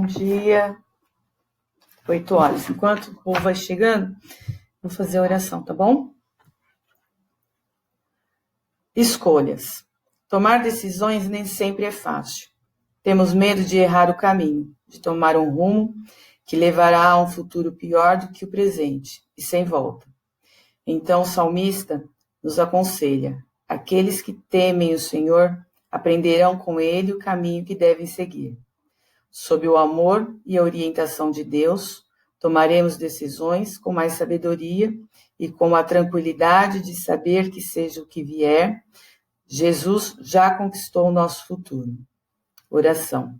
dia. 8 horas. Enquanto o povo vai chegando, vou fazer a oração, tá bom? Escolhas. Tomar decisões nem sempre é fácil. Temos medo de errar o caminho, de tomar um rumo que levará a um futuro pior do que o presente e sem volta. Então o salmista nos aconselha: aqueles que temem o Senhor aprenderão com ele o caminho que devem seguir. Sob o amor e a orientação de Deus, tomaremos decisões com mais sabedoria e com a tranquilidade de saber que, seja o que vier, Jesus já conquistou o nosso futuro. Oração.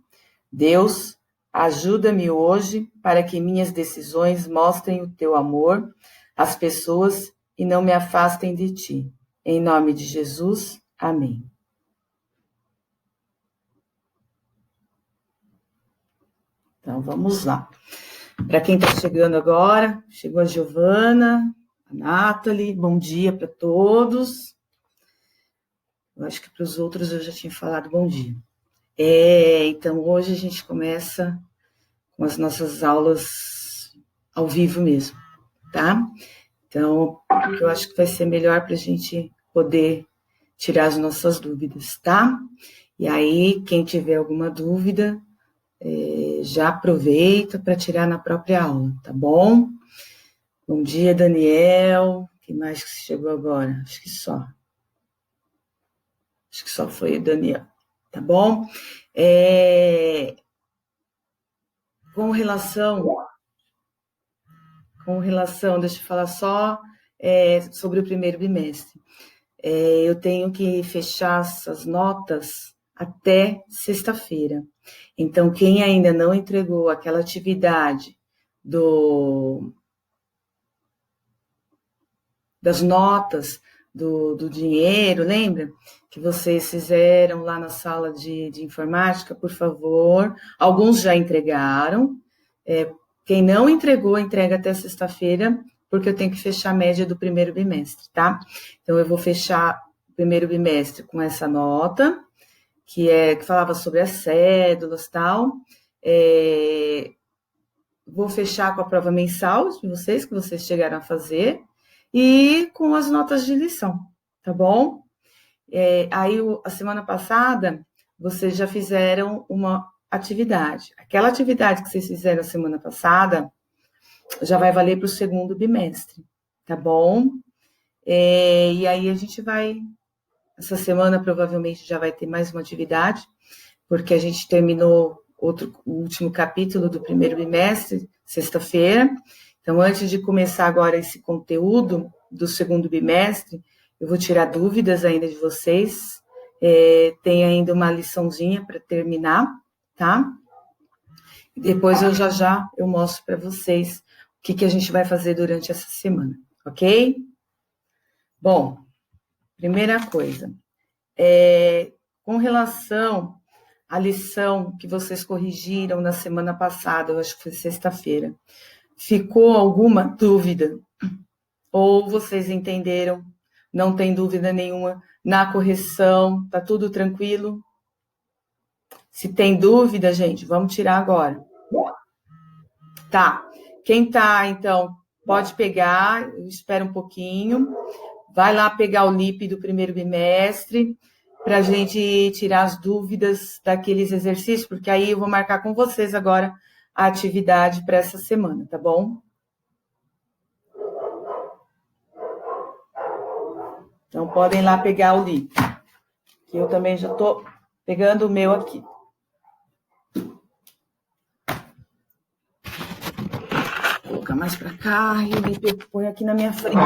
Deus, ajuda-me hoje para que minhas decisões mostrem o teu amor às pessoas e não me afastem de ti. Em nome de Jesus, amém. Então, vamos lá. Para quem está chegando agora, chegou a Giovana, a Nathalie, bom dia para todos. Eu acho que para os outros eu já tinha falado bom dia. Então, hoje a gente começa com as nossas aulas ao vivo mesmo, tá? Então, eu acho que vai ser melhor para a gente poder tirar as nossas dúvidas, tá? E aí, quem tiver alguma dúvida, já aproveita para tirar na própria aula, tá bom? Bom dia, Daniel. Quem mais que chegou agora? Acho que só foi o Daniel, tá bom? Com relação, deixa eu falar só sobre o primeiro bimestre. Eu tenho que fechar essas notas até sexta-feira. Então, quem ainda não entregou aquela atividade das notas do dinheiro, lembra? Que vocês fizeram lá na sala de informática, por favor. Alguns já entregaram. Quem não entregou, entrega até sexta-feira, porque eu tenho que fechar a média do primeiro bimestre, tá? Então, eu vou fechar o primeiro bimestre com essa nota, que falava sobre as cédulas e tal. Vou fechar com a prova mensal de vocês, que vocês chegaram a fazer, e com as notas de lição, tá bom? Aí, a semana passada, vocês já fizeram uma atividade. Aquela atividade que vocês fizeram a semana passada já vai valer para o segundo bimestre, tá bom? E aí a gente essa semana provavelmente já vai ter mais uma atividade, porque a gente terminou o último capítulo do primeiro bimestre, sexta-feira. Então, antes de começar agora esse conteúdo do segundo bimestre, eu vou tirar dúvidas ainda de vocês. Tem ainda uma liçãozinha para terminar, tá? E depois eu mostro para vocês o que a gente vai fazer durante essa semana, ok? Bom, primeira coisa, com relação à lição que vocês corrigiram na semana passada, eu acho que foi sexta-feira, ficou alguma dúvida? Ou vocês entenderam? Não tem dúvida nenhuma na correção? Tá tudo tranquilo? Se tem dúvida, gente, vamos tirar agora. Tá. Quem tá, então, pode pegar, espera um pouquinho. Vai lá pegar o LIP do primeiro bimestre para a gente tirar as dúvidas daqueles exercícios, porque aí eu vou marcar com vocês agora a atividade para essa semana, tá bom? Então, podem lá pegar o LIP, que eu também já estou pegando o meu aqui. Vou colocar mais para cá e o LIP eu ponho aqui na minha frente.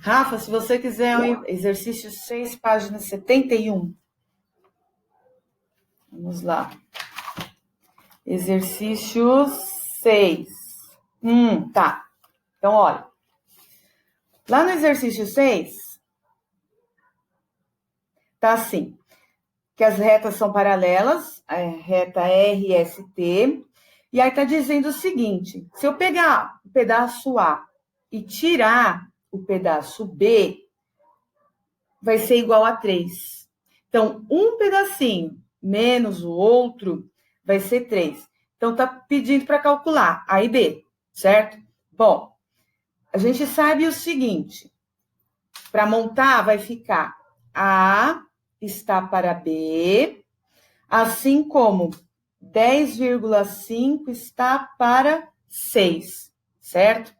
Rafa, se você quiser o exercício 6, página 71. Vamos lá. Exercício 6. Tá. Então, olha. Lá no exercício 6, tá assim, que as retas são paralelas, a reta RST, e aí tá dizendo o seguinte, se eu pegar o pedaço A e tirar o pedaço B, vai ser igual a 3. Então, um pedacinho menos o outro vai ser 3. Então, tá pedindo para calcular A e B, certo? Bom, a gente sabe o seguinte, para montar vai ficar A está para B, assim como 10,5 está para 6, certo?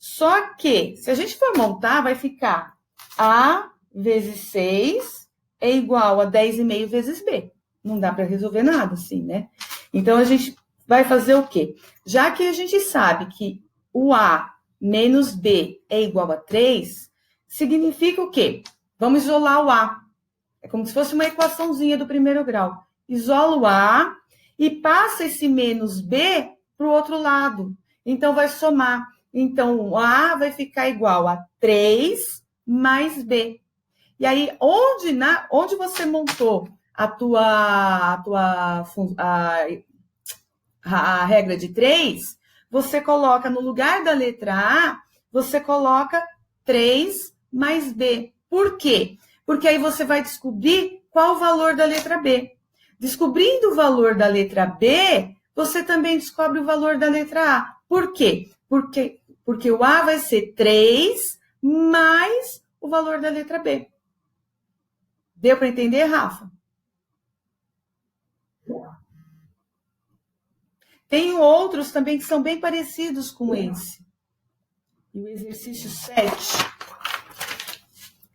Só que, se a gente for montar, vai ficar A vezes 6 é igual a 10,5 vezes B. Não dá para resolver nada assim, né? Então, a gente vai fazer o quê? Já que a gente sabe que o A menos B é igual a 3, significa o quê? Vamos isolar o A. É como se fosse uma equaçãozinha do primeiro grau. Isola o A e passa esse menos B para o outro lado. Então, vai somar. Então, o A vai ficar igual a 3 mais B. E aí, onde você montou a regra de 3, você coloca no lugar da letra A, você coloca 3 mais B. Por quê? Porque aí você vai descobrir qual o valor da letra B. Descobrindo o valor da letra B, você também descobre o valor da letra A. Por quê? Porque o A vai ser 3 mais o valor da letra B. Deu para entender, Rafa? Tem outros também que são bem parecidos com esse. E o exercício 7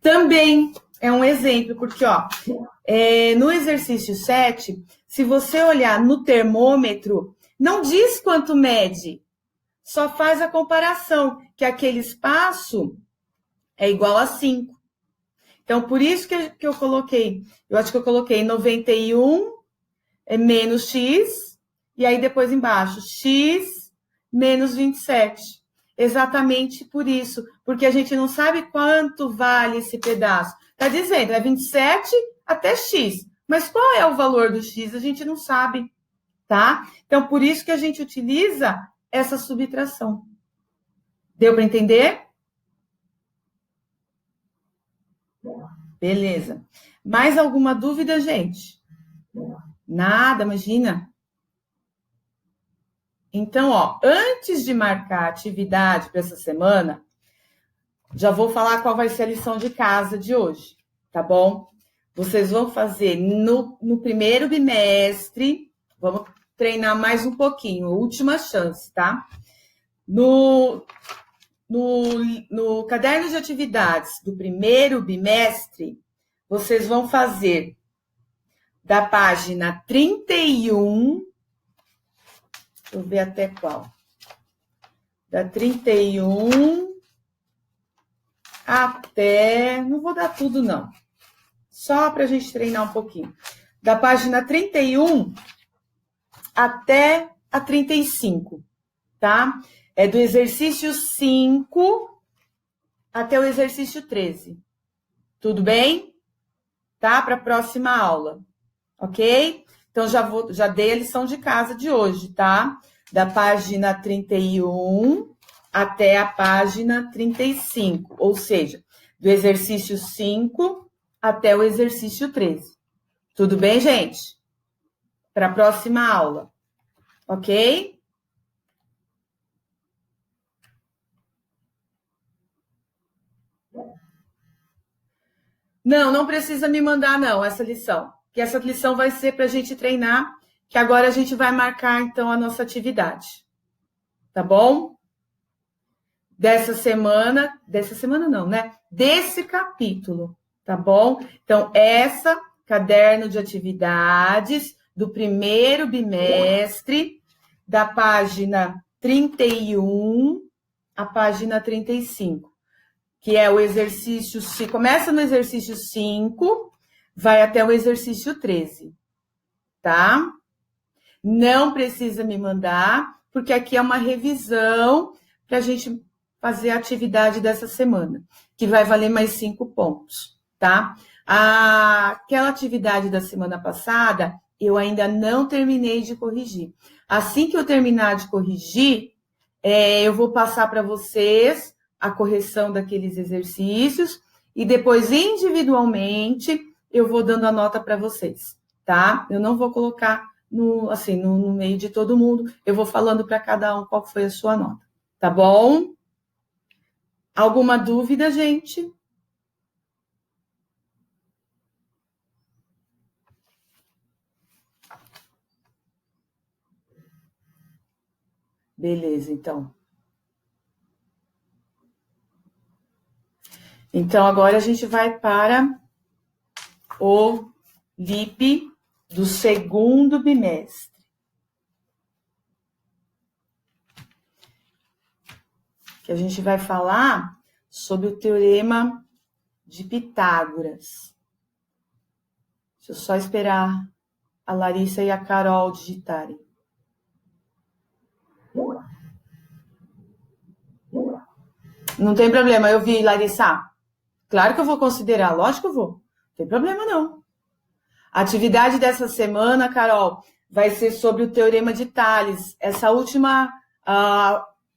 também é um exemplo, porque no exercício 7, se você olhar no termômetro, não diz quanto mede, só faz a comparação, que aquele espaço é igual a 5. Então, por isso que eu coloquei, eu acho que eu coloquei 91 menos x, e aí depois embaixo, x menos 27. Exatamente por isso, porque a gente não sabe quanto vale esse pedaço. Está dizendo, é 27 até x, mas qual é o valor do x? A gente não sabe, tá? Então, por isso que a gente utiliza essa subtração. Deu para entender? Beleza. Mais alguma dúvida, gente? Nada, imagina. Então, antes de marcar a atividade para essa semana, já vou falar qual vai ser a lição de casa de hoje, tá bom? Vocês vão fazer no primeiro bimestre, vamos treinar mais um pouquinho, última chance, tá? No caderno de atividades do primeiro bimestre, vocês vão fazer da página 31, deixa eu ver até qual, da 31 até, não vou dar tudo não, só para a gente treinar um pouquinho, da página 31 até a 35, tá? É do exercício 5 até o exercício 13. Tudo bem? Tá? Para a próxima aula. Ok? Então, já dei a lição de casa de hoje, tá? Da página 31 até a página 35. Ou seja, do exercício 5 até o exercício 13. Tudo bem, gente? Para a próxima aula. Ok? Não precisa me mandar, não, essa lição. Que essa lição vai ser para a gente treinar, que agora a gente vai marcar, então, a nossa atividade. Tá bom? Dessa semana não, né? Desse capítulo, tá bom? Então, caderno de atividades do primeiro bimestre, da página 31 à página 35. que é o exercício, se começa no exercício 5, vai até o exercício 13, tá? Não precisa me mandar, porque aqui é uma revisão para a gente fazer a atividade dessa semana, que vai valer mais 5 pontos, tá? Aquela atividade da semana passada, eu ainda não terminei de corrigir. Assim que eu terminar de corrigir, eu vou passar para vocês a correção daqueles exercícios e depois, individualmente, eu vou dando a nota para vocês, tá? Eu não vou colocar no meio de todo mundo, eu vou falando para cada um qual foi a sua nota, tá bom? Alguma dúvida, gente? Beleza, então. Então, agora a gente vai para o LIP do segundo bimestre. Que a gente vai falar sobre o teorema de Pitágoras. Deixa eu só esperar a Larissa e a Carol digitarem. Não tem problema, eu vi, Larissa. Claro que eu vou considerar, lógico que eu vou. Não tem problema, não. A atividade dessa semana, Carol, vai ser sobre o Teorema de Tales.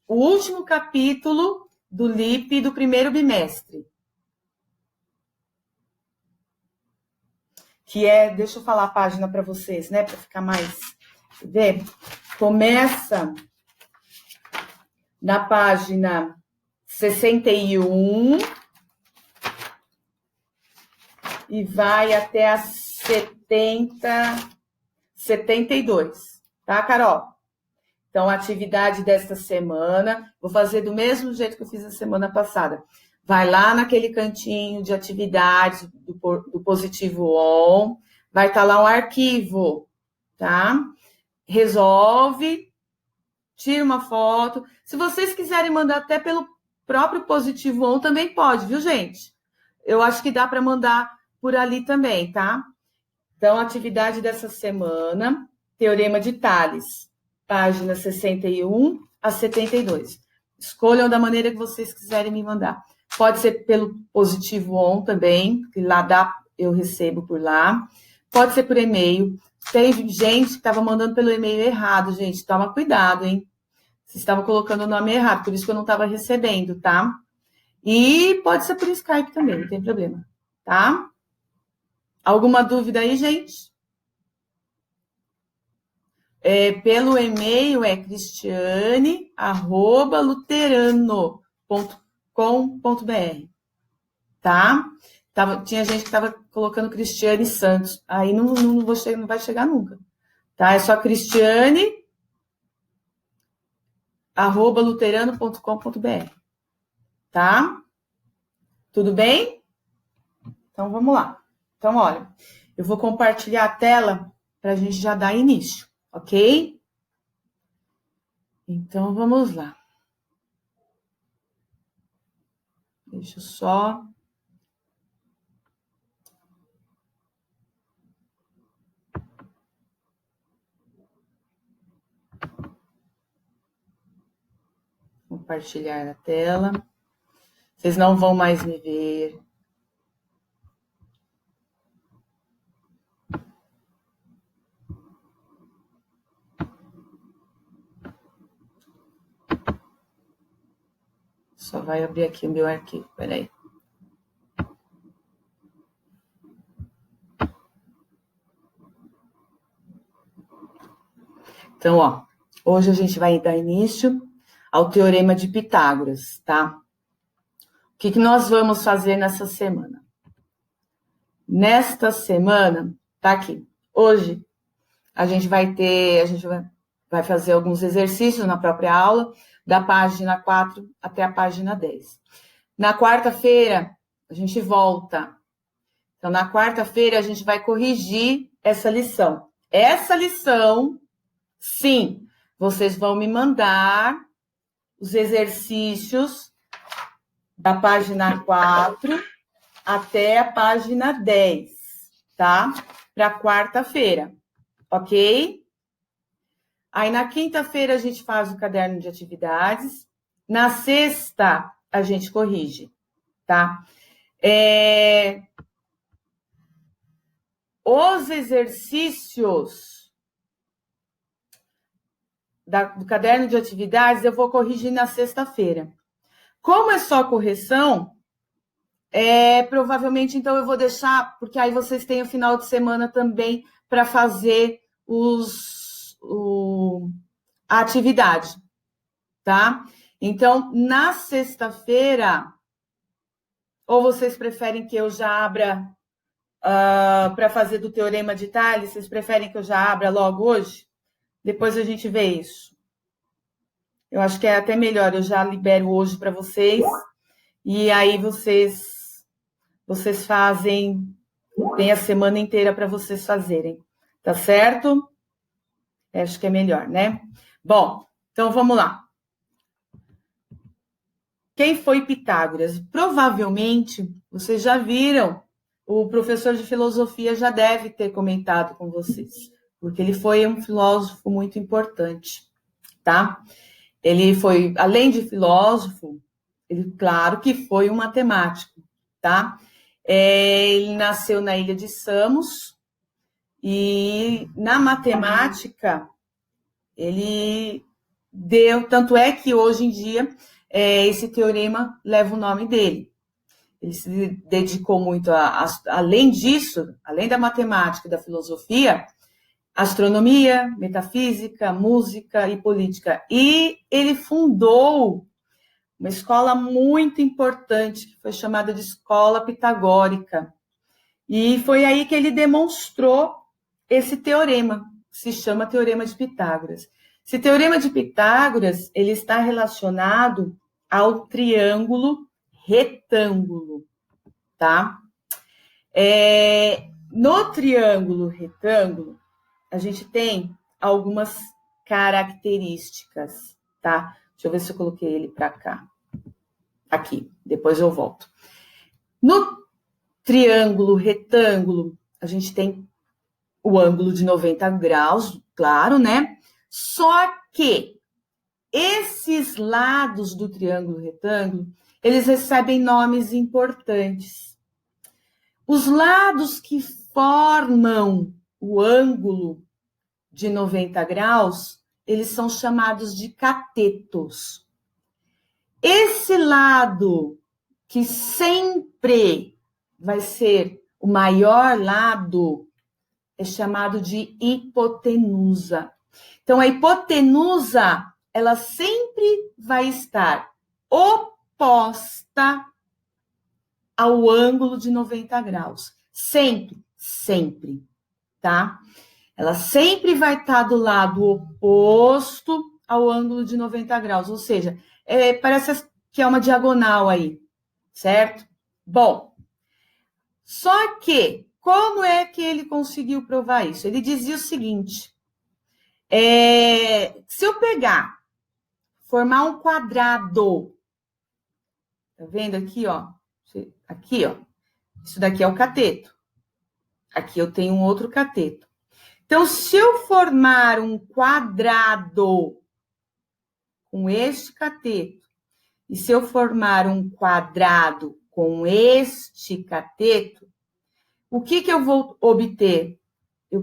O último capítulo do LIP do primeiro bimestre. Que é, deixa eu falar a página para vocês, né? Para ficar mais... Quer ver? Começa na página 61 e vai até a 72, tá, Carol? Então, a atividade desta semana, vou fazer do mesmo jeito que eu fiz a semana passada. Vai lá naquele cantinho de atividades do positivo on, vai estar lá um arquivo, tá? Resolve, tira uma foto. Se vocês quiserem mandar até pelo próprio positivo on, também pode, viu, gente? Eu acho que dá para mandar por ali também, tá? Então, a atividade dessa semana, Teorema de Tales, página 61 a 72. Escolham da maneira que vocês quiserem me mandar. Pode ser pelo positivo on também, que lá eu recebo por lá. Pode ser por e-mail. Tem gente que estava mandando pelo e-mail errado, gente. Toma cuidado, hein? Vocês estavam colocando o nome errado, por isso que eu não estava recebendo, tá? E pode ser por Skype também, não tem problema, tá? Alguma dúvida aí, gente? Pelo e-mail é cristiane@luterano.com.br, tá? Tinha gente que estava colocando Cristiane Santos, aí não vai chegar nunca, tá? É só cristiane@luterano.com.br, tá? Tudo bem? Então, vamos lá. Então, olha, eu vou compartilhar a tela para a gente já dar início, ok? Então, vamos lá. Deixa eu só... compartilhar a tela. Vocês não vão mais me ver. Só vai abrir aqui o meu arquivo, peraí. Então, ó, hoje a gente vai dar início ao Teorema de Pitágoras, tá? O que nós vamos fazer nessa semana? Nesta semana, tá aqui. Hoje, a gente vai fazer alguns exercícios na própria aula, da página 4 até a página 10. Na quarta-feira, a gente volta. Então, na quarta-feira, a gente vai corrigir essa lição. Essa lição, sim, vocês vão me mandar os exercícios da página 4 até a página 10, tá? Para quarta-feira, ok? Aí, na quinta-feira, a gente faz o caderno de atividades. Na sexta, a gente corrige, tá? Os exercícios do caderno de atividades, eu vou corrigir na sexta-feira. Como é só correção, provavelmente, então, eu vou deixar, porque aí vocês têm o final de semana também para fazer a atividade, tá? Então, na sexta-feira, ou vocês preferem que eu já abra para fazer do Teorema de Tales, vocês preferem que eu já abra logo hoje? Depois a gente vê isso. Eu acho que é até melhor, eu já libero hoje para vocês, e aí vocês fazem, tem a semana inteira para vocês fazerem, tá certo? Acho que é melhor, né? Bom, então vamos lá. Quem foi Pitágoras? Provavelmente, vocês já viram, o professor de filosofia já deve ter comentado com vocês, porque ele foi um filósofo muito importante, tá? Ele foi, além de filósofo, ele, claro que foi um matemático, tá? Ele nasceu na ilha de Samos e na matemática ele deu, tanto é que hoje em dia esse teorema leva o nome dele. Ele se dedicou muito além disso, além da matemática e da filosofia, astronomia, metafísica, música e política. E ele fundou uma escola muito importante, que foi chamada de Escola Pitagórica. E foi aí que ele demonstrou esse teorema, que se chama Teorema de Pitágoras. Esse Teorema de Pitágoras, ele está relacionado ao triângulo retângulo, tá? No triângulo retângulo, a gente tem algumas características, tá? Deixa eu ver se eu coloquei ele para cá. Aqui, depois eu volto. No triângulo retângulo, a gente tem o ângulo de 90 graus, claro, né? Só que esses lados do triângulo retângulo, eles recebem nomes importantes. Os lados que formam o ângulo de 90 graus, eles são chamados de catetos. Esse lado que sempre vai ser o maior lado é chamado de hipotenusa. Então, a hipotenusa, ela sempre vai estar oposta ao ângulo de 90 graus. Sempre, sempre, tá? Ela sempre vai estar do lado oposto ao ângulo de 90 graus, ou seja, parece que é uma diagonal aí, certo? Bom, só que, como é que ele conseguiu provar isso? Ele dizia o seguinte, se eu pegar, formar um quadrado, tá vendo aqui, ó? Aqui, ó. Isso daqui é o cateto. Aqui eu tenho um outro cateto. Então, se eu formar um quadrado com este cateto, e se eu formar um quadrado com este cateto, o que eu vou obter?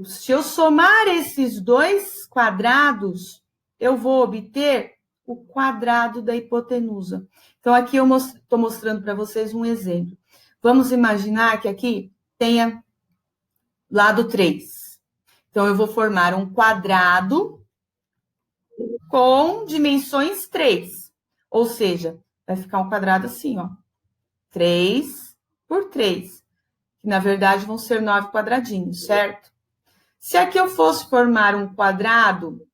Se eu somar esses dois quadrados, eu vou obter o quadrado da hipotenusa. Então, aqui eu estou mostrando para vocês um exemplo. Vamos imaginar que aqui tenha lado 3. Então, eu vou formar um quadrado com dimensões 3. Ou seja, vai ficar um quadrado assim, ó. 3 por 3. Que, na verdade, vão ser 9 quadradinhos, certo? Se aqui eu fosse formar um quadrado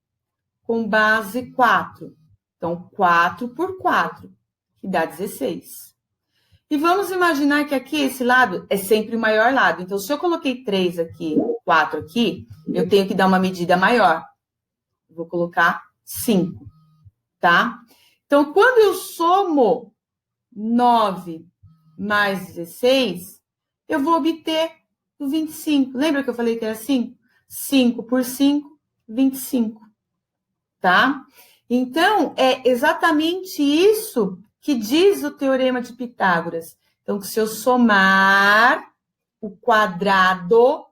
com base 4, então 4 por 4, que dá 16. E vamos imaginar que aqui esse lado é sempre o maior lado. Então, se eu coloquei 3 aqui, 4 aqui, eu tenho que dar uma medida maior. Vou colocar 5, tá? Então, quando eu somo 9 mais 16, eu vou obter o 25. Lembra que eu falei que era 5? 5 por 5, 25. Tá? Então, é exatamente isso que diz o Teorema de Pitágoras. Então, que se eu somar o quadrado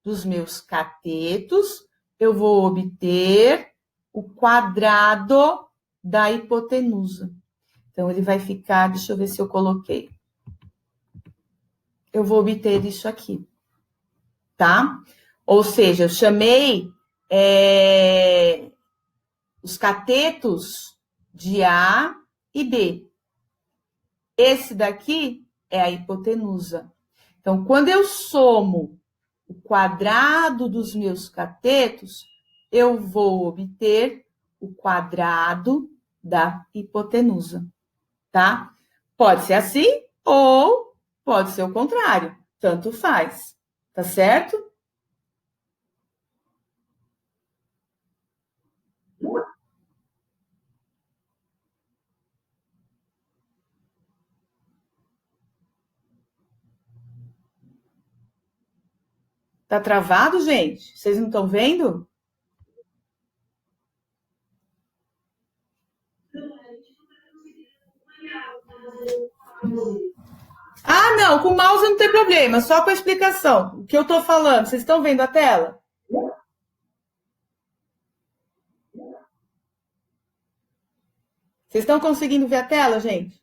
dos meus catetos, eu vou obter o quadrado da hipotenusa. Então, ele vai ficar, deixa eu ver se eu coloquei. Eu vou obter isso aqui, tá? Ou seja, eu chamei os catetos de A e B. Esse daqui é a hipotenusa. Então, quando eu somo o quadrado dos meus catetos, eu vou obter o quadrado da hipotenusa, tá? Pode ser assim ou pode ser o contrário. Tanto faz, tá certo? Tá travado, gente? Vocês não estão vendo? Ah, não, com o mouse não tem problema, só com a explicação. O que eu tô falando, vocês estão vendo a tela? Vocês estão conseguindo ver a tela, gente?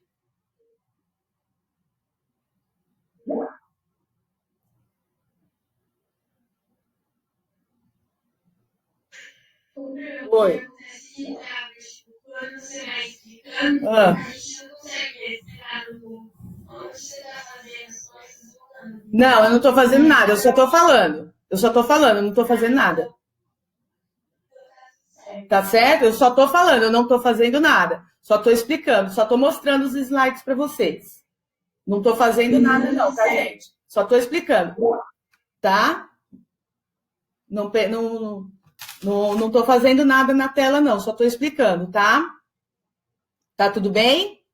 Oi. Ah. Não, eu não tô fazendo nada, eu só tô falando. Eu só tô falando, eu não tô fazendo nada. Tá certo? Eu só tô falando, eu não tô fazendo nada. Só tô explicando, só tô mostrando os slides para vocês. Não tô fazendo nada, não, tá, gente? Só tô explicando, tá? Não, não tô fazendo nada na tela, não, só tô explicando, tá? Tá tudo bem?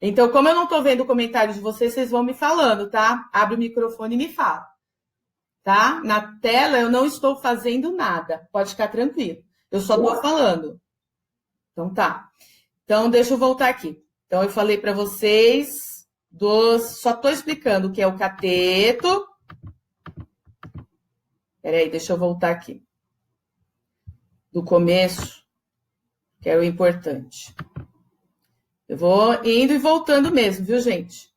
Então, como eu não tô vendo o comentário de vocês, vocês vão me falando, tá? Abre o microfone e me fala, tá? Na tela eu não estou fazendo nada, pode ficar tranquilo. Eu só tô falando. Então tá. Então, deixa eu voltar aqui. Então, eu falei para vocês só tô explicando o que é o cateto. Peraí, deixa eu voltar aqui. Do começo, que é o importante. Eu vou indo e voltando mesmo, viu, gente?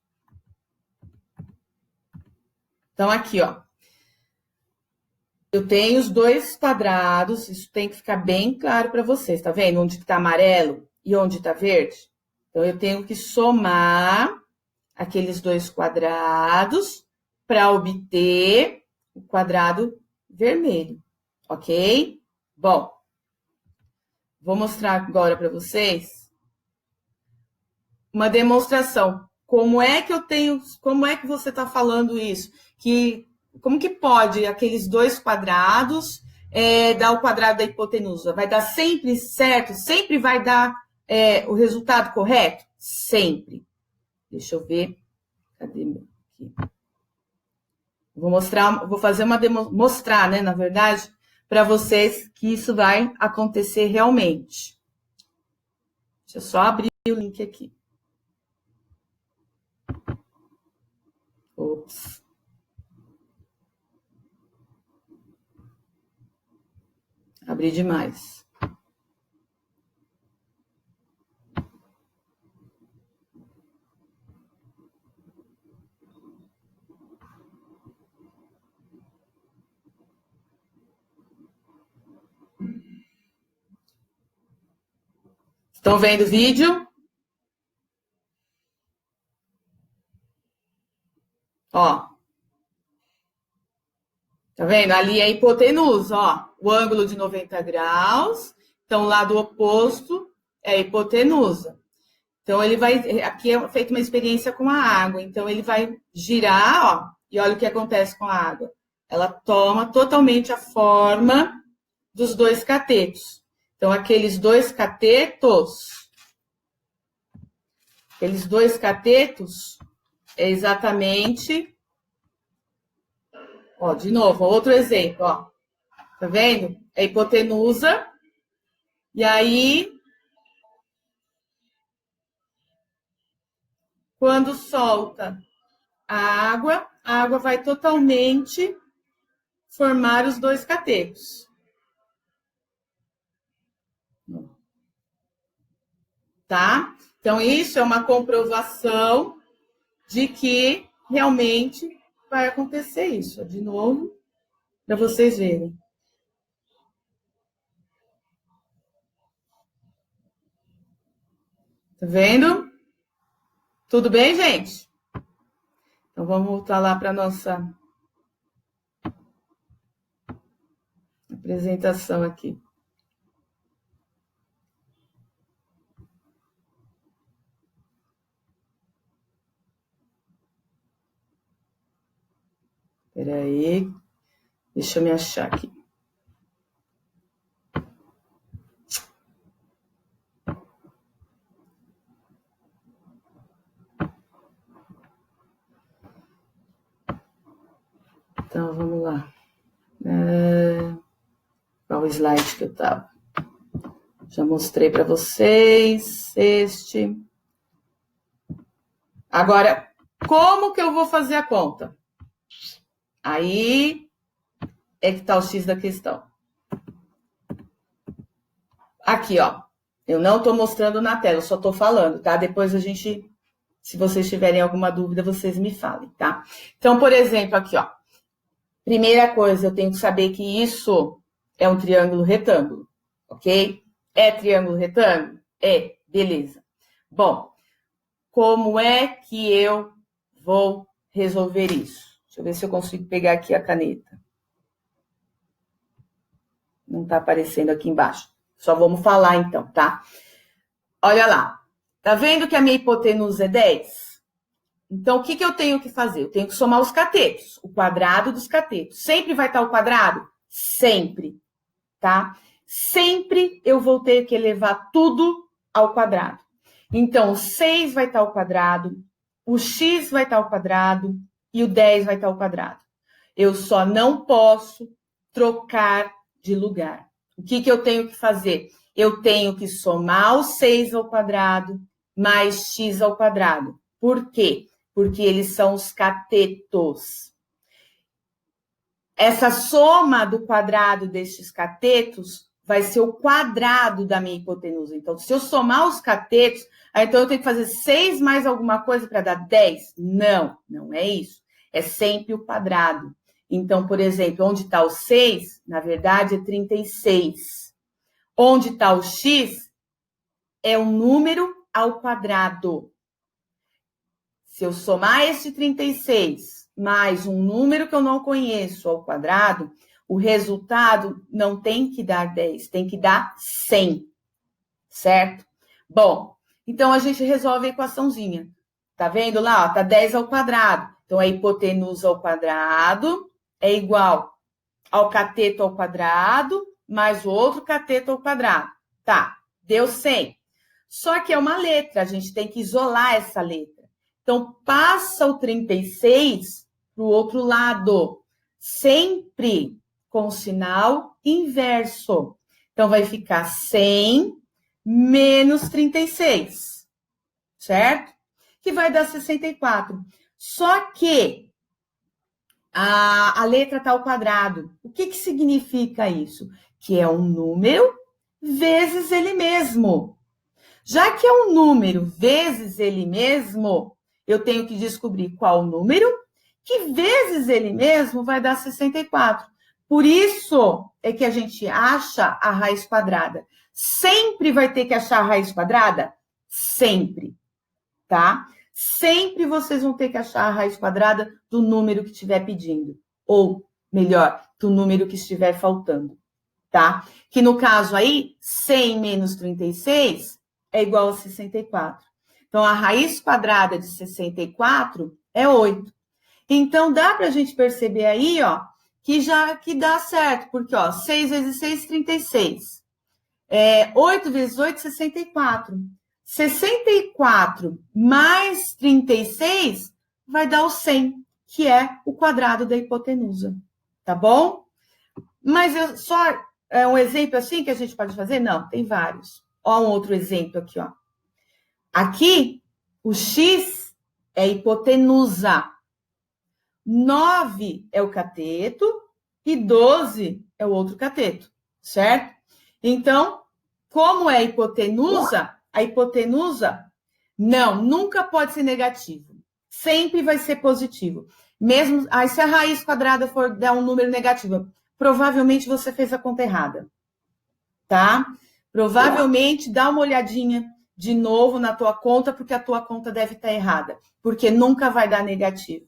Então, aqui, ó. Eu tenho os dois quadrados, isso tem que ficar bem claro para vocês, tá vendo? Onde está amarelo e onde está verde. Então, eu tenho que somar aqueles dois quadrados para obter o quadrado vermelho, ok? Bom, vou mostrar agora para vocês uma demonstração. Como é que você está falando isso? Como que pode aqueles dois quadrados dar o quadrado da hipotenusa? Vai dar sempre certo? Sempre vai dar o resultado correto? Sempre. Deixa eu ver. Cadê meu aqui? Vou fazer mostrar, né, na verdade, para vocês que isso vai acontecer realmente. Deixa eu só abrir o link aqui. Ops. Abri demais. Estão vendo o vídeo? Ó. Tá vendo? Ali é a hipotenusa, ó. O ângulo de 90 graus. Então, o lado oposto é a hipotenusa. Então, ele vai. Aqui é feita uma experiência com a água. Então, ele vai girar, ó. E olha o que acontece com a água. Ela toma totalmente a forma dos dois catetos. Então, aqueles dois catetos Aqueles 2 catetos é exatamente... Ó, de novo, outro exemplo, ó. Tá vendo? É hipotenusa. E aí, quando solta a água vai totalmente formar os 2 catetos. Tá? Então, isso é uma comprovação de que realmente vai acontecer isso. De novo, para vocês verem. Tá vendo? Tudo bem, gente? Então, vamos voltar lá para a nossa apresentação aqui. Espera aí. Deixa eu me achar aqui. Então, vamos lá. Qual o slide que eu estava? Já mostrei para vocês este. Agora, como que eu vou fazer a conta? Aí é que está o X da questão. Aqui, ó. Eu não estou mostrando na tela, eu só estou falando, tá? Depois a gente, se vocês tiverem alguma dúvida, vocês me falem, tá? Então, por exemplo, aqui, ó. Primeira coisa, eu tenho que saber que isso é um triângulo retângulo, ok? É triângulo retângulo? É, beleza. Bom, como é que eu vou resolver isso? Deixa eu ver se eu consigo pegar aqui a caneta. Não está aparecendo aqui embaixo. Só vamos falar então, tá? Olha lá. Tá vendo que a minha hipotenusa é 10? Então, o que eu tenho que fazer? Eu tenho que somar os catetos, o quadrado dos catetos. Sempre vai estar o quadrado? Sempre, tá? Sempre eu vou ter que elevar tudo ao quadrado. Então, o 6 vai estar ao quadrado, o x vai estar ao quadrado e o 10 vai estar ao quadrado. Eu só não posso trocar de lugar. O que eu tenho que fazer? Eu tenho que somar o 6 ao quadrado mais x ao quadrado. Por quê? Porque eles são os catetos. Essa soma do quadrado destes catetos vai ser o quadrado da minha hipotenusa. Então, se eu somar os catetos, então eu tenho que fazer 6 mais alguma coisa para dar 10? Não, não é isso. É sempre o quadrado. Então, por exemplo, onde está o 6, na verdade, é 36. Onde está o x, é um número ao quadrado. Se eu somar esse 36 mais um número que eu não conheço ao quadrado, o resultado não tem que dar 10, tem que dar 100, certo? Bom, então a gente resolve a equaçãozinha. Tá vendo lá? Ó, tá 10 ao quadrado. Então, a hipotenusa ao quadrado é igual ao cateto ao quadrado mais o outro cateto ao quadrado. Tá, deu 100. Só que é uma letra, a gente tem que isolar essa letra. Então, passa o 36 para o outro lado, sempre com o sinal inverso. Então, vai ficar 100 menos 36, certo? Que vai dar 64. Só que a letra está ao quadrado. O que significa isso? Que é um número vezes ele mesmo. Já que é um número vezes ele mesmo, eu tenho que descobrir qual número, que vezes ele mesmo vai dar 64. Por isso é que a gente acha a raiz quadrada. Sempre vai ter que achar a raiz quadrada? Sempre, tá? Sempre vocês vão ter que achar a raiz quadrada do número que estiver pedindo. Ou, melhor, do número que estiver faltando, tá? Que no caso aí, 100 menos 36 é igual a 64. Então, a raiz quadrada de 64 é 8. Então, dá para a gente perceber aí, ó, que dá certo, porque, ó, 6 vezes 6, 36. 8 vezes 8, 64. 64 mais 36 vai dar o 100, que é o quadrado da hipotenusa. Tá bom? Mas só um exemplo assim que a gente pode fazer? Não, tem vários. Ó, um outro exemplo aqui, ó. Aqui, o x é a hipotenusa. 9 é o cateto e 12 é o outro cateto, certo? Então, como é a hipotenusa, não, nunca pode ser negativo. Sempre vai ser positivo. Mesmo, se a raiz quadrada for dar um número negativo, provavelmente você fez a conta errada, tá? Provavelmente dá uma olhadinha de novo na tua conta, porque a tua conta deve estar errada. Porque nunca vai dar negativo.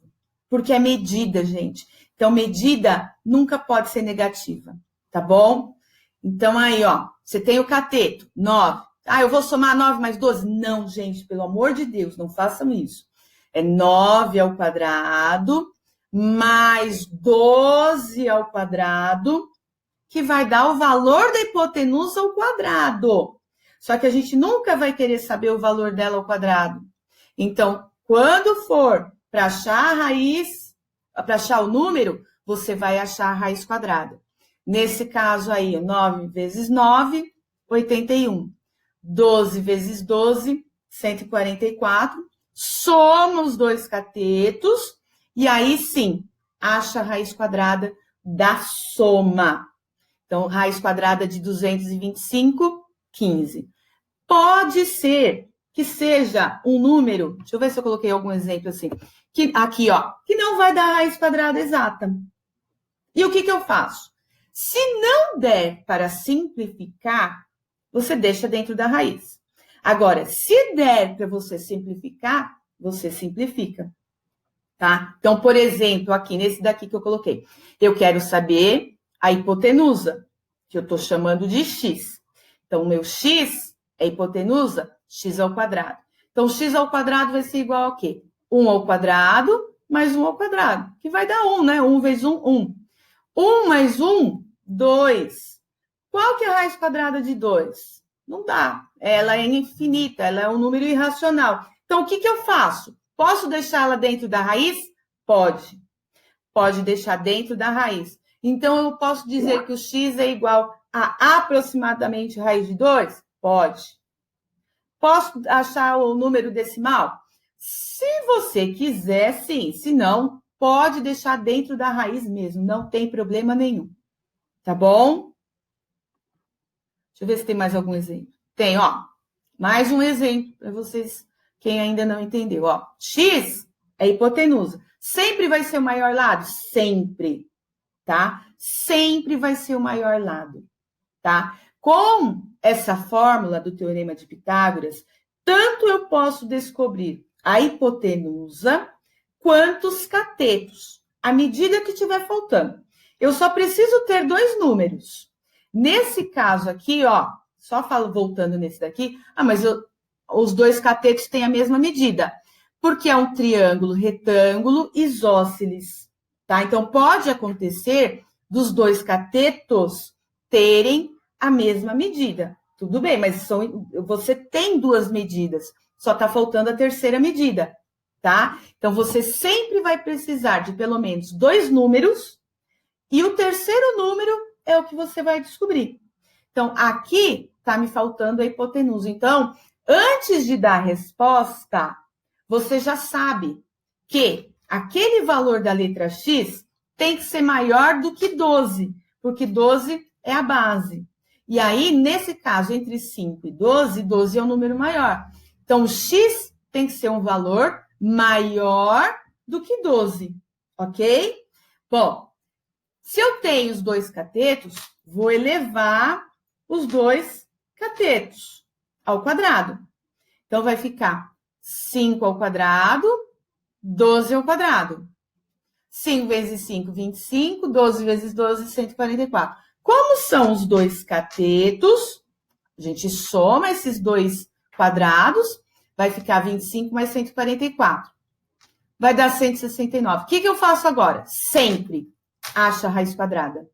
Porque é medida, gente. Então, medida nunca pode ser negativa, tá bom? Então, aí, ó, você tem o cateto, 9. Ah, eu vou somar 9 mais 12? Não, gente, pelo amor de Deus, não façam isso. É 9 ao quadrado mais 12 ao quadrado, que vai dar o valor da hipotenusa ao quadrado. Só que a gente nunca vai querer saber o valor dela ao quadrado. Então, quando for para achar a raiz, para achar o número, você vai achar a raiz quadrada. Nesse caso aí, 9 vezes 9, 81. 12 vezes 12, 144. Soma os dois catetos e aí sim, acha a raiz quadrada da soma. Então, raiz quadrada de 225, 15. Pode ser que seja um número, deixa eu ver se eu coloquei algum exemplo assim, que, aqui, ó, que não vai dar a raiz quadrada exata. E o que eu faço? Se não der para simplificar, você deixa dentro da raiz. Agora, se der para você simplificar, você simplifica, tá? Então, por exemplo, aqui nesse daqui que eu coloquei, eu quero saber a hipotenusa, que eu estou chamando de x. Então, o meu x é hipotenusa, x ao quadrado. Então, x ao quadrado vai ser igual a quê? 1 ao quadrado mais 1 ao quadrado, que vai dar 1, né? 1 vezes 1, 1. 1 mais 1, 2. Qual que é a raiz quadrada de 2? Não dá. Ela é infinita, ela é um número irracional. Então, o que eu faço? Posso deixá-la dentro da raiz? Pode. Pode deixar dentro da raiz. Então, eu posso dizer que o x é igual a aproximadamente raiz de 2? Pode. Posso achar o número decimal? Se você quiser, sim. Se não, pode deixar dentro da raiz mesmo. Não tem problema nenhum. Tá bom? Deixa eu ver se tem mais algum exemplo. Tem, ó. Mais um exemplo para vocês, quem ainda não entendeu. Ó, x é hipotenusa. Sempre vai ser o maior lado? Sempre. Tá? Sempre vai ser o maior lado. Tá? Com essa fórmula do Teorema de Pitágoras, tanto eu posso descobrir a hipotenusa quanto os catetos, à medida que estiver faltando. Eu só preciso ter dois números. Nesse caso aqui, ó, só falo voltando nesse daqui, mas os dois catetos têm a mesma medida, porque é um triângulo retângulo isósceles, tá? Então, pode acontecer dos dois catetos terem a mesma medida. Tudo bem, mas você tem duas medidas, só tá faltando a terceira medida, tá? Então, você sempre vai precisar de pelo menos dois números, e o terceiro número é o que você vai descobrir. Então, aqui está me faltando a hipotenusa. Então, antes de dar a resposta, você já sabe que aquele valor da letra X tem que ser maior do que 12, porque 12 é a base. E aí, nesse caso, entre 5 e 12, 12 é o número maior. Então, o X tem que ser um valor maior do que 12, ok? Bom, se eu tenho os dois catetos, vou elevar os dois catetos ao quadrado. Então, vai ficar 5 ao quadrado, 12 ao quadrado. 5 vezes 5, 25. 12 vezes 12, 144. Como são os dois catetos, a gente soma esses dois quadrados, vai ficar 25 mais 144. Vai dar 169. O que eu faço agora? Sempre acha a raiz quadrada.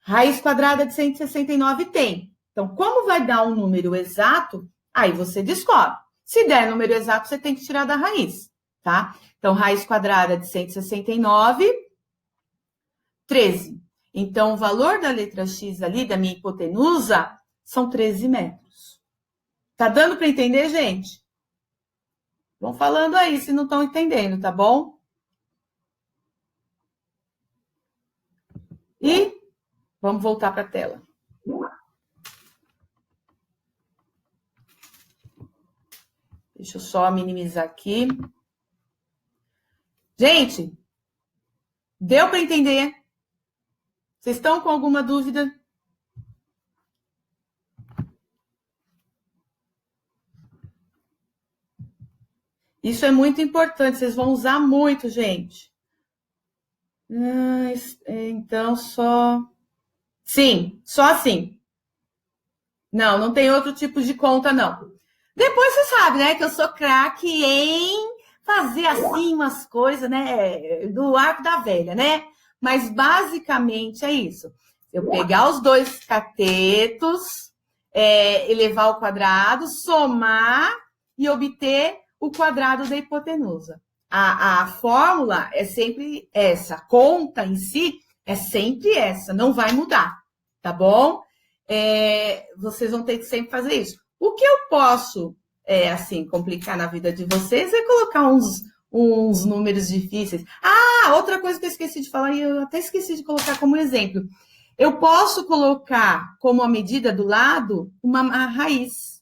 Raiz quadrada de 169 tem. Então, como vai dar um número exato, Aí você descobre. Se der número exato, você tem que tirar da raiz, tá? Então, raiz quadrada de 169, 13. Então, o valor da letra X ali, da minha hipotenusa, são 13 metros. Tá dando para entender, gente? Vão falando aí se não estão entendendo, tá bom? E vamos voltar para a tela. Deixa eu só minimizar aqui. Gente, deu para entender? Vocês estão com alguma dúvida? Isso é muito importante, vocês vão usar muito, gente. Então, só... Sim, só assim. Não tem outro tipo de conta, não. Depois você sabe, né, que eu sou craque em fazer assim umas coisas, né, do arco da velha, né? Mas basicamente é isso. Eu pegar os dois catetos, elevar ao quadrado, somar e obter o quadrado da hipotenusa. A fórmula é sempre essa, a conta em si é sempre essa, não vai mudar, tá bom? Vocês vão ter que sempre fazer isso. O que eu posso, assim, complicar na vida de vocês é colocar uns números difíceis. Outra coisa que eu esqueci de falar, e eu até esqueci de colocar como exemplo. Eu posso colocar como a medida do lado uma raiz,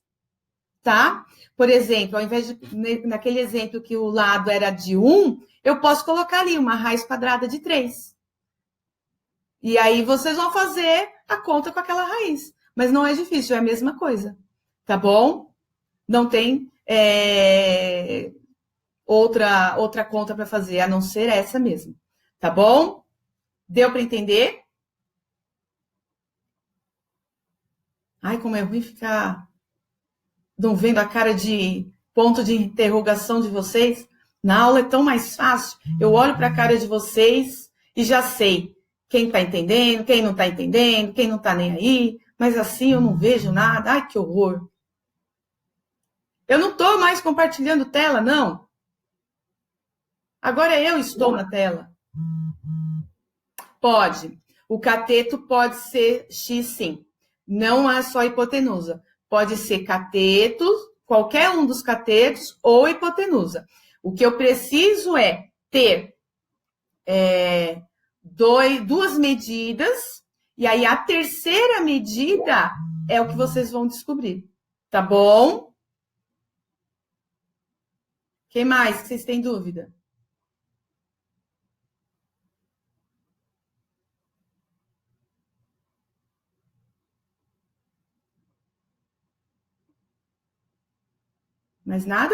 tá? Por exemplo, ao invés de, naquele exemplo que o lado era de 1, eu posso colocar ali uma raiz quadrada de 3. E aí vocês vão fazer a conta com aquela raiz. Mas não é difícil, é a mesma coisa. Tá bom? Não tem outra conta para fazer, a não ser essa mesmo. Tá bom? Deu para entender? Ai, como é ruim ficar não vendo a cara de ponto de interrogação de vocês. Na aula é tão mais fácil. Eu olho para a cara de vocês e já sei quem está entendendo, quem não está entendendo, quem não está nem aí. Mas assim eu não vejo nada. Ai, que horror. Eu não estou mais compartilhando tela, não. Agora eu estou na tela. Pode. O cateto pode ser X, sim. Não é só hipotenusa. Pode ser cateto, qualquer um dos catetos ou hipotenusa. O que eu preciso é ter duas medidas, e aí a terceira medida é o que vocês vão descobrir. Tá bom? Quem mais que vocês têm dúvida? Mais nada?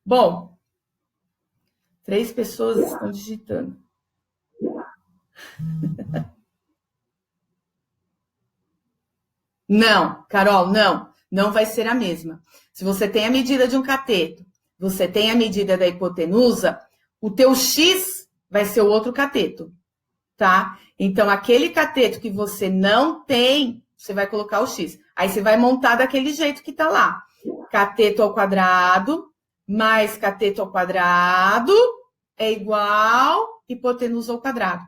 Bom, 3 pessoas estão digitando. Não, Carol, não. Não vai ser a mesma. Se você tem a medida de um cateto, você tem a medida da hipotenusa, o teu X vai ser o outro cateto, tá? Então, aquele cateto que você não tem, você vai colocar o X. Aí você vai montar daquele jeito que tá lá. Cateto ao quadrado mais cateto ao quadrado é igual hipotenusa ao quadrado.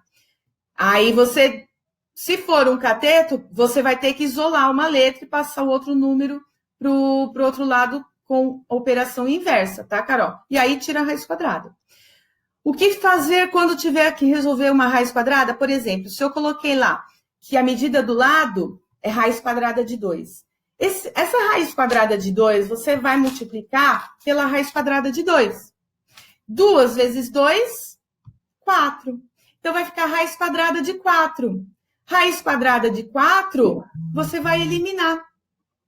Aí você, se for um cateto, você vai ter que isolar uma letra e passar o outro número pro outro lado com a operação inversa, tá, Carol? E aí tira a raiz quadrada. O que fazer quando tiver que resolver uma raiz quadrada? Por exemplo, se eu coloquei lá que a medida do lado é raiz quadrada de 2. Essa raiz quadrada de 2, você vai multiplicar pela raiz quadrada de 2. 2 vezes 2, 4. Então, vai ficar raiz quadrada de 4. Raiz quadrada de 4, você vai eliminar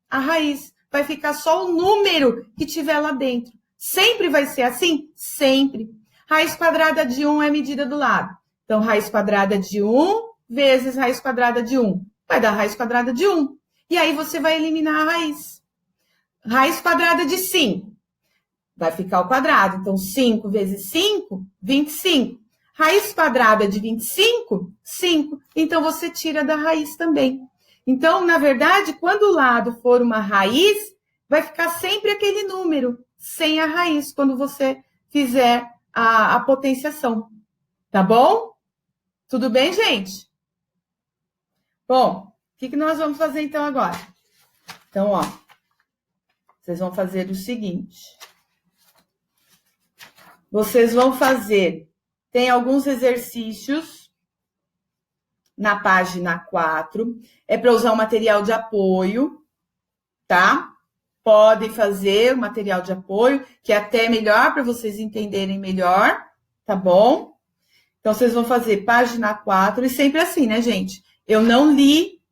a raiz. Vai ficar só o número que tiver lá dentro. Sempre vai ser assim? Sempre. Raiz quadrada de 1 é a medida do lado. Então, raiz quadrada de 1 vezes raiz quadrada de 1. Vai dar raiz quadrada de 1. E aí, você vai eliminar a raiz. Raiz quadrada de 5. Vai ficar ao quadrado. Então, 5 vezes 5, 25. Raiz quadrada de 25, 5. Então, você tira da raiz também. Então, na verdade, quando o lado for uma raiz, vai ficar sempre aquele número, sem a raiz, quando você fizer a potenciação. Tá bom? Tudo bem, gente? Bom, o que nós vamos fazer então agora? Então, ó, vocês vão fazer o seguinte. Vocês vão fazer, tem alguns exercícios na página 4, é para usar o material de apoio, tá? Podem fazer o material de apoio, que é até melhor para vocês entenderem melhor, tá bom? Então, vocês vão fazer página 4, e sempre assim, né, gente? Eu não li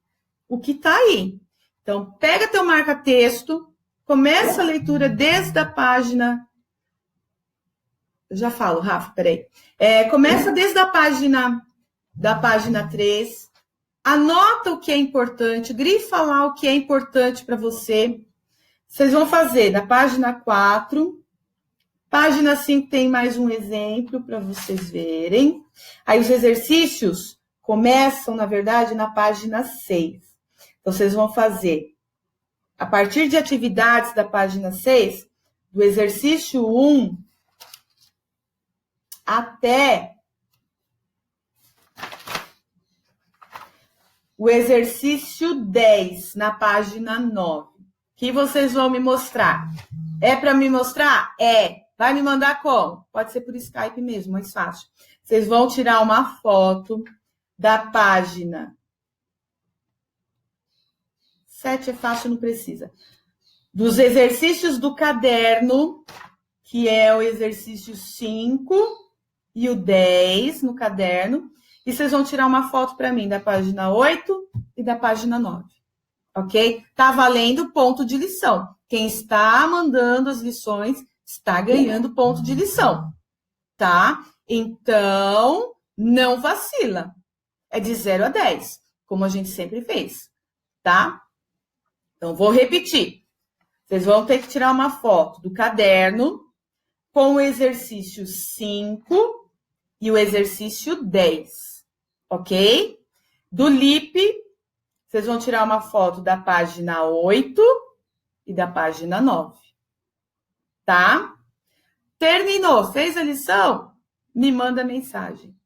o que tá aí. Então, pega teu marca-texto, começa a leitura desde a página... Eu já falo, Rafa, peraí. Começa desde a página 3, anota o que é importante, grifa lá o que é importante para você. Vocês vão fazer na página 4, página 5 tem mais um exemplo para vocês verem. Aí os exercícios começam, na verdade, na página 6. Então, vocês vão fazer, a partir de atividades da página 6, do exercício 1 até o exercício 10, na página 9. Que vocês vão me mostrar. É para me mostrar? É. Vai me mandar como? Pode ser por Skype mesmo, mais fácil. Vocês vão tirar uma foto da página 7, é fácil, não precisa. Dos exercícios do caderno, que é o exercício 5 e o 10 no caderno. E vocês vão tirar uma foto para mim da página 8 e da página 9. Ok? Tá valendo ponto de lição. Quem está mandando as lições está ganhando ponto de lição. Tá? Então, não vacila. É de 0 a 10, como a gente sempre fez. Tá? Então, vou repetir. Vocês vão ter que tirar uma foto do caderno com o exercício 5 e o exercício 10. Ok? Do LIP, vocês vão tirar uma foto da página 8 e da página 9. Tá? Terminou? Fez a lição? Me manda mensagem.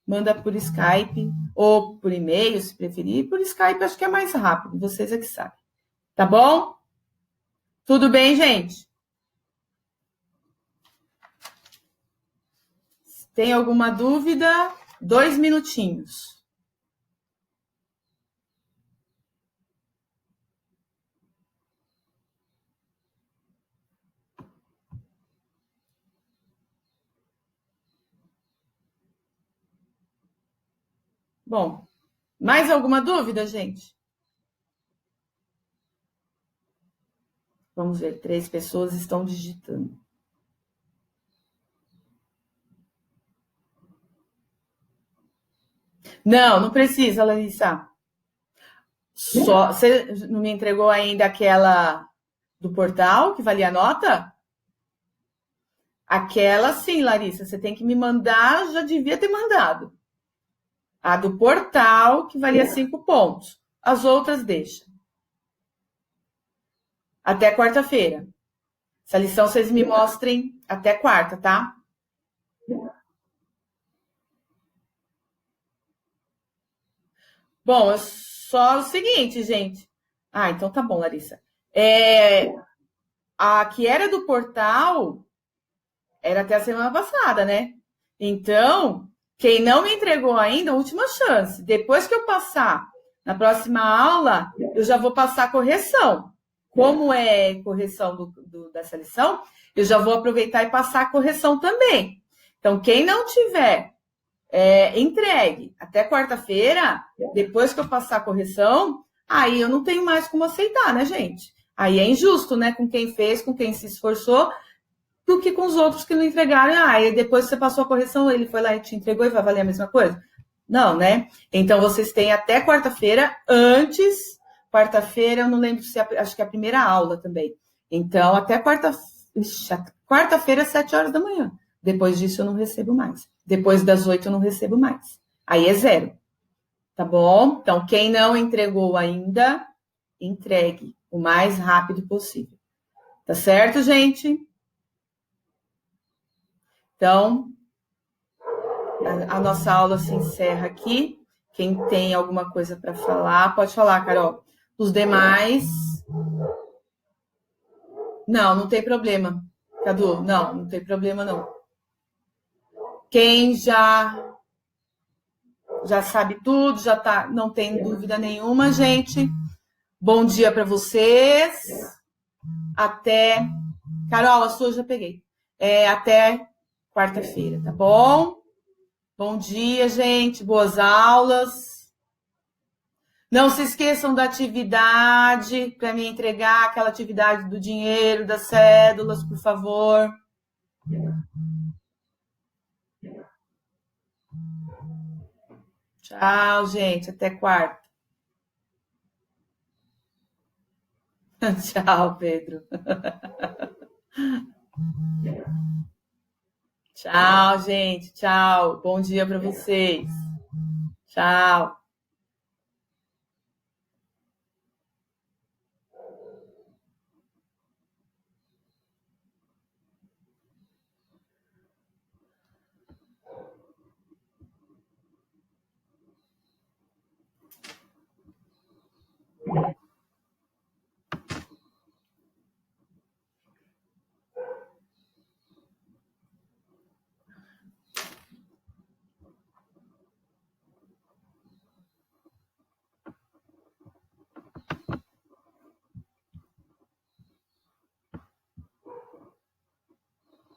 Manda por Skype ou por e-mail, se preferir. Por Skype acho que é mais rápido. Vocês é que sabem. Tá bom? Tudo bem, gente? Tem alguma dúvida? 2 minutinhos. Bom, mais alguma dúvida, gente? Vamos ver, 3 pessoas estão digitando. Não precisa, Larissa. Só, você não me entregou ainda aquela do portal que valia a nota? Aquela sim, Larissa, você tem que me mandar, já devia ter mandado. A do portal, que valia 5 pontos. As outras deixa. Até quarta-feira. Essa lição vocês me mostrem até quarta, tá? Bom, só o seguinte, gente. Ah, então tá bom, Larissa. A que era do portal era até a semana passada, né? Então, quem não me entregou ainda, última chance. Depois que eu passar na próxima aula, eu já vou passar a correção. Como é correção dessa lição, eu já vou aproveitar e passar a correção também. Então, quem não tiver entregue até quarta-feira, depois que eu passar a correção, aí eu não tenho mais como aceitar, né, gente? Aí é injusto, né, com quem fez, com quem se esforçou, do que com os outros que não entregaram. E depois que você passou a correção, ele foi lá e te entregou e vai valer a mesma coisa? Não, né? Então, vocês têm até quarta-feira, antes... Quarta-feira, eu não lembro se acho que é a primeira aula também. Então, até quarta-feira, às 7 horas da manhã. Depois disso, eu não recebo mais. Depois das 8, eu não recebo mais. Aí é 0. Tá bom? Então, quem não entregou ainda, entregue o mais rápido possível. Tá certo, gente? Então, a nossa aula se encerra aqui. Quem tem alguma coisa para falar, pode falar, Carol. Os demais. Não tem problema. Cadu, não tem problema, não. Quem já sabe tudo, já tá, não tem dúvida nenhuma, gente. Bom dia para vocês. Até. Carol, a sua eu já peguei. Até quarta-feira, tá bom? Bom dia, gente. Boas aulas. Não se esqueçam da atividade para me entregar aquela atividade do dinheiro, das cédulas, por favor. Tchau, gente. Até quarta. Tchau, Pedro. Tchau, gente. Tchau. Bom dia para vocês. Tchau.